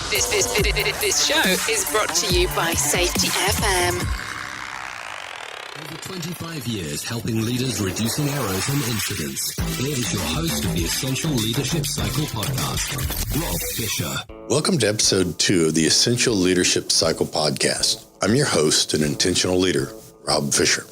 This show is brought to you by Safety FM. Over 25 years helping leaders reducing errors and incidents. Here is your host of the Essential Leadership Cycle podcast, Rob Fisher. Welcome to episode 2 of the Essential Leadership Cycle podcast. I'm your host and intentional leader, Rob Fisher.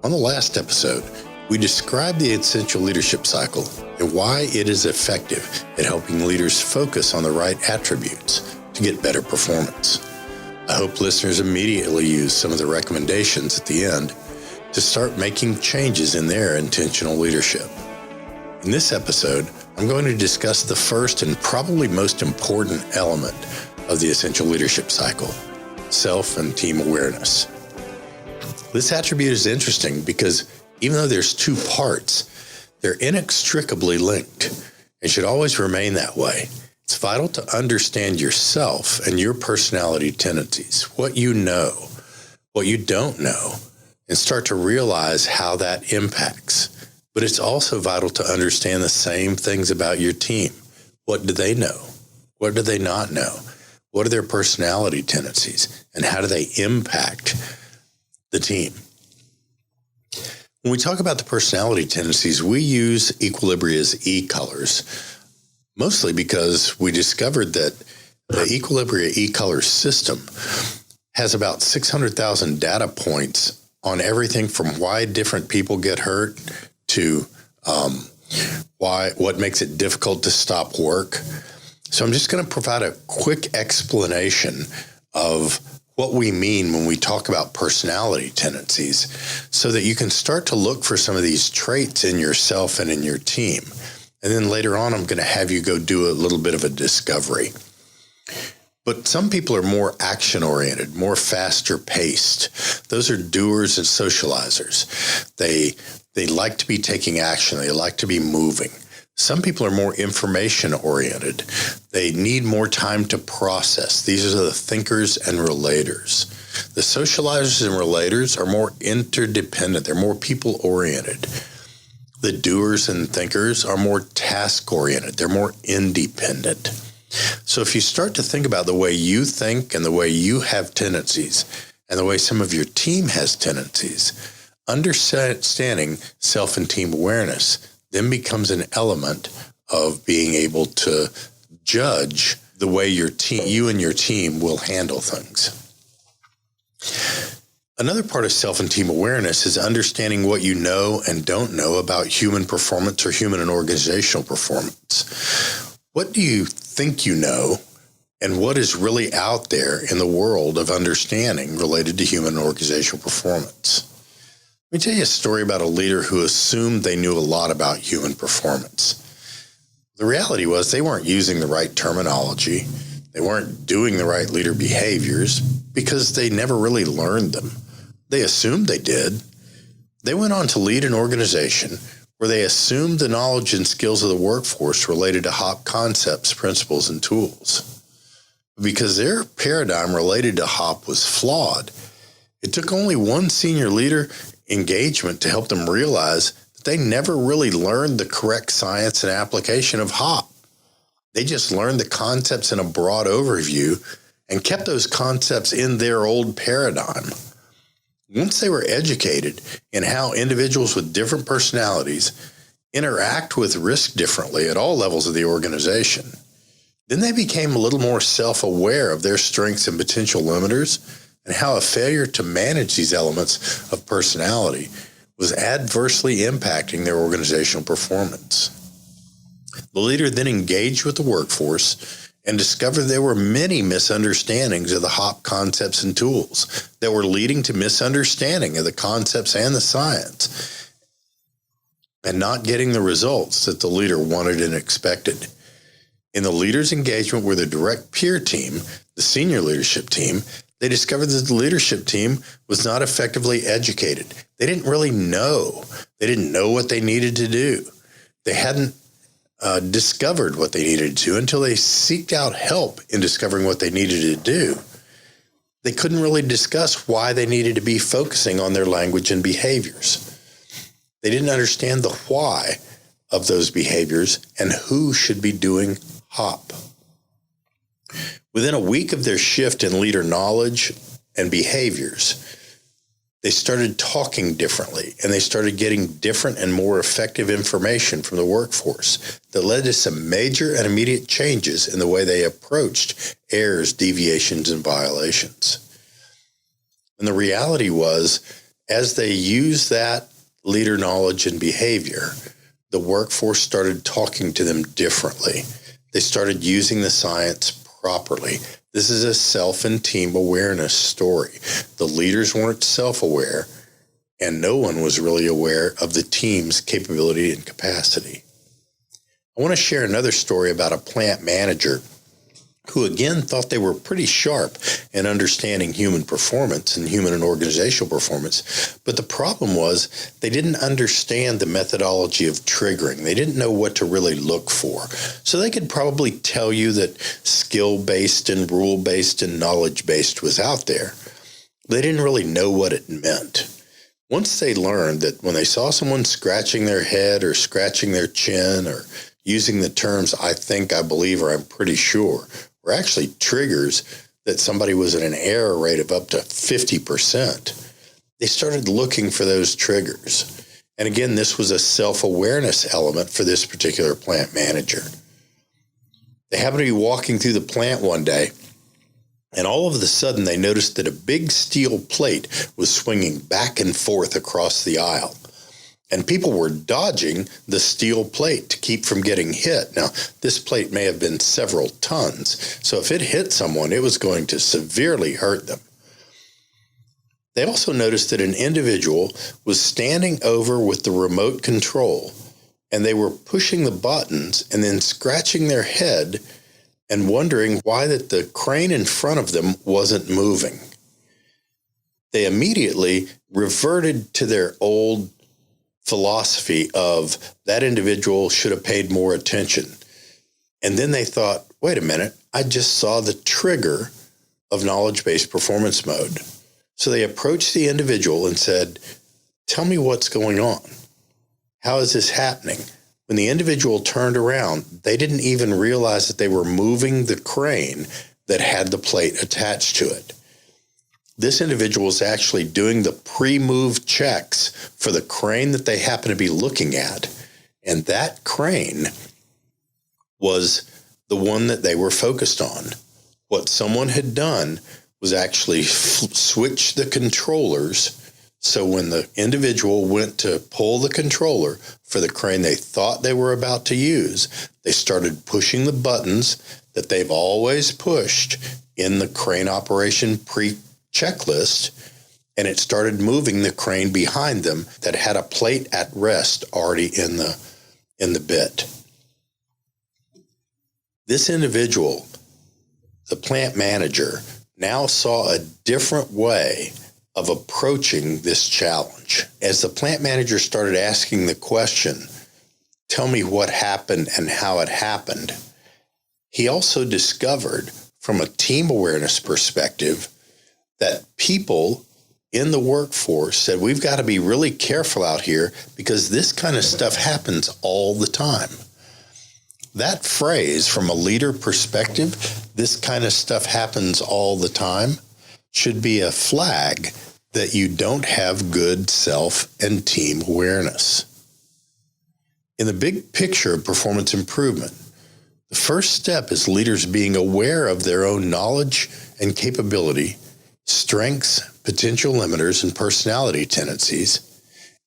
On the last episode, we described the Essential Leadership Cycle and why it is effective at helping leaders focus on the right attributes to get better performance. I hope listeners immediately use some of the recommendations at the end to start making changes in their intentional leadership. In this episode, I'm going to discuss the first and probably most important element of the Essential Leadership Cycle, self and team awareness. This attribute is interesting because even though there's two parts, they're inextricably linked and should always remain that way. It's vital to understand yourself and your personality tendencies, what you know, what you don't know, and start to realize how that impacts. But it's also vital to understand the same things about your team. What do they know? What do they not know? What are their personality tendencies? And how do they impact the team? When we talk about the personality tendencies, we use Equilibria's E-colors, mostly because we discovered that the Equilibria E-color system has about 600,000 data points on everything from why different people get hurt to what makes it difficult to stop work. So I'm just going to provide a quick explanation of what we mean when we talk about personality tendencies so that you can start to look for some of these traits in yourself and in your team. And then later on, I'm going to have you go do a little bit of a discovery. But some people are more action-oriented, more faster-paced. Those are doers and socializers. They like to be taking action. They like to be moving. Some people are more information-oriented. They need more time to process. These are the thinkers and relators. The socializers and relators are more interdependent. They're more people-oriented. The doers and thinkers are more task-oriented. They're more independent. So if you start to think about the way you think and the way you have tendencies and the way some of your team has tendencies, understanding self and team awareness then becomes an element of being able to judge the way you and your team will handle things. Another part of self and team awareness is understanding what you know and don't know about human performance or human and organizational performance. What do you think you know, and what is really out there in the world of understanding related to human and organizational performance? Let me tell you a story about a leader who assumed they knew a lot about human performance. The reality was they weren't using the right terminology. They weren't doing the right leader behaviors because they never really learned them. They assumed they did. They went on to lead an organization where they assumed the knowledge and skills of the workforce related to HOP concepts, principles, and tools. Because their paradigm related to HOP was flawed, it took only one senior leader engagement to help them realize that they never really learned the correct science and application of HOP. They just learned the concepts in a broad overview and kept those concepts in their old paradigm. Once they were educated in how individuals with different personalities interact with risk differently at all levels of the organization, then they became a little more self-aware of their strengths and potential limiters and how a failure to manage these elements of personality was adversely impacting their organizational performance. The leader then engaged with the workforce and discovered there were many misunderstandings of the HOP concepts and tools that were leading to misunderstanding of the concepts and the science and not getting the results that the leader wanted and expected. In the leader's engagement with a direct peer team, the senior leadership team, they discovered that the leadership team was not effectively educated. They didn't really know. They didn't know what they needed to do. They hadn't discovered what they needed to do until they seeked out help in discovering what they needed to do. They couldn't really discuss why they needed to be focusing on their language and behaviors. They didn't understand the why of those behaviors and who should be doing HOP. Within a week of their shift in leader knowledge and behaviors, they started talking differently, and they started getting different and more effective information from the workforce that led to some major and immediate changes in the way they approached errors, deviations, and violations. And the reality was, as they used that leader knowledge and behavior, the workforce started talking to them differently. They started using the science properly. This is a self and team awareness story. The leaders weren't self-aware, and no one was really aware of the team's capability and capacity. I want to share another story about a plant manager who again thought they were pretty sharp in understanding human performance and human and organizational performance. But the problem was they didn't understand the methodology of triggering. They didn't know what to really look for. So they could probably tell you that skill-based and rule-based and knowledge-based was out there. They didn't really know what it meant. Once they learned that when they saw someone scratching their head or scratching their chin or using the terms I think, I believe, or I'm pretty sure, were actually triggers that somebody was at an error rate of up to 50%, they started looking for those triggers. And again, this was a self-awareness element for this particular plant manager. They happened to be walking through the plant one day, and all of a sudden they noticed that a big steel plate was swinging back and forth across the aisle. And people were dodging the steel plate to keep from getting hit. Now, this plate may have been several tons, so if it hit someone, it was going to severely hurt them. They also noticed that an individual was standing over with the remote control, and they were pushing the buttons and then scratching their head and wondering why that the crane in front of them wasn't moving. They immediately reverted to their old philosophy of that individual should have paid more attention. And then they thought, wait a minute, I just saw the trigger of knowledge-based performance mode. So they approached the individual and said, tell me what's going on. How is this happening? When the individual turned around, they didn't even realize that they were moving the crane that had the plate attached to it. This individual was actually doing the pre-move checks for the crane that they happen to be looking at. And that crane was the one that they were focused on. What someone had done was actually switch the controllers. So when the individual went to pull the controller for the crane they thought they were about to use, they started pushing the buttons that they've always pushed in the crane operation checklist, and it started moving the crane behind them that had a plate at rest already in the bit. This individual, the plant manager, now saw a different way of approaching this challenge. As the plant manager started asking the question, tell me what happened and how it happened, he also discovered from a team awareness perspective that people in the workforce said, we've got to be really careful out here because this kind of stuff happens all the time. That phrase, from a leader perspective, this kind of stuff happens all the time, should be a flag that you don't have good self and team awareness. In the big picture of performance improvement, the first step is leaders being aware of their own knowledge and capability, strengths, potential limiters, and personality tendencies,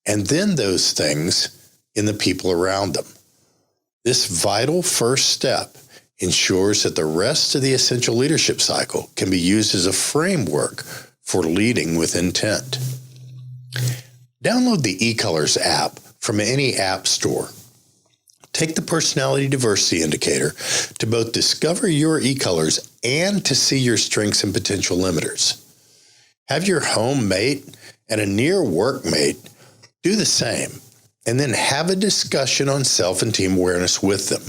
and then those things in the people around them. This vital first step ensures that the rest of the essential leadership cycle can be used as a framework for leading with intent. Download the eColors app from any app store. Take the Personality Diversity Indicator to both discover your eColors and to see your strengths and potential limiters. Have your home mate and a near workmate do the same, and then have a discussion on self and team awareness with them.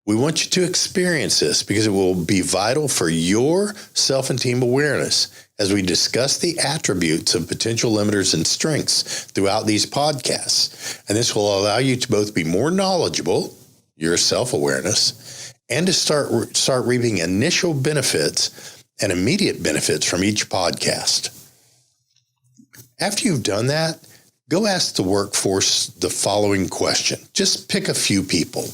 We want you to experience this because it will be vital for your self and team awareness as we discuss the attributes of potential limiters and strengths throughout these podcasts. And this will allow you to both be more knowledgeable, your self-awareness, and to start reaping initial benefits and immediate benefits from each podcast. After you've done that, go ask the workforce the following question. Just pick a few people.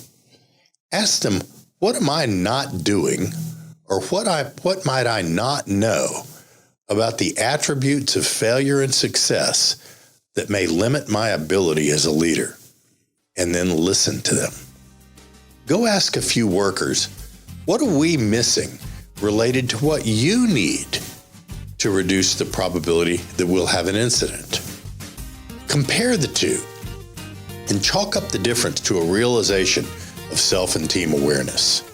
Ask them, what am I not doing, or what might I not know about the attributes of failure and success that may limit my ability as a leader? And then listen to them. Go ask a few workers, what are we missing related to what you need to reduce the probability that we'll have an incident? Compare the two and chalk up the difference to a realization of self and team awareness.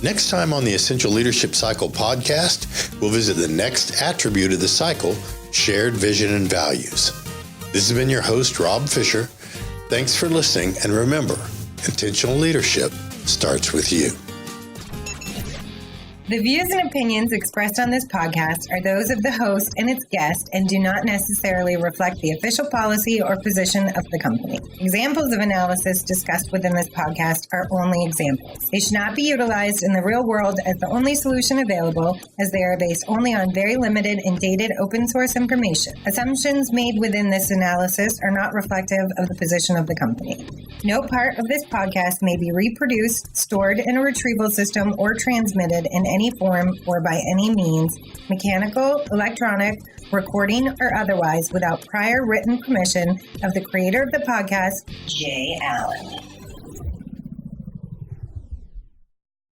Next time on the Essential Leadership Cycle podcast, we'll visit the next attribute of the cycle, shared vision and values. This has been your host, Rob Fisher. Thanks for listening, and remember, intentional leadership starts with you. The views and opinions expressed on this podcast are those of the host and its guest and do not necessarily reflect the official policy or position of the company. Examples of analysis discussed within this podcast are only examples. They should not be utilized in the real world as the only solution available, as they are based only on very limited and dated open source information. Assumptions made within this analysis are not reflective of the position of the company. No part of this podcast may be reproduced, stored in a retrieval system, or transmitted in any form or by any means, mechanical, electronic, recording, or otherwise, without prior written permission of the creator of the podcast, Jay Allen.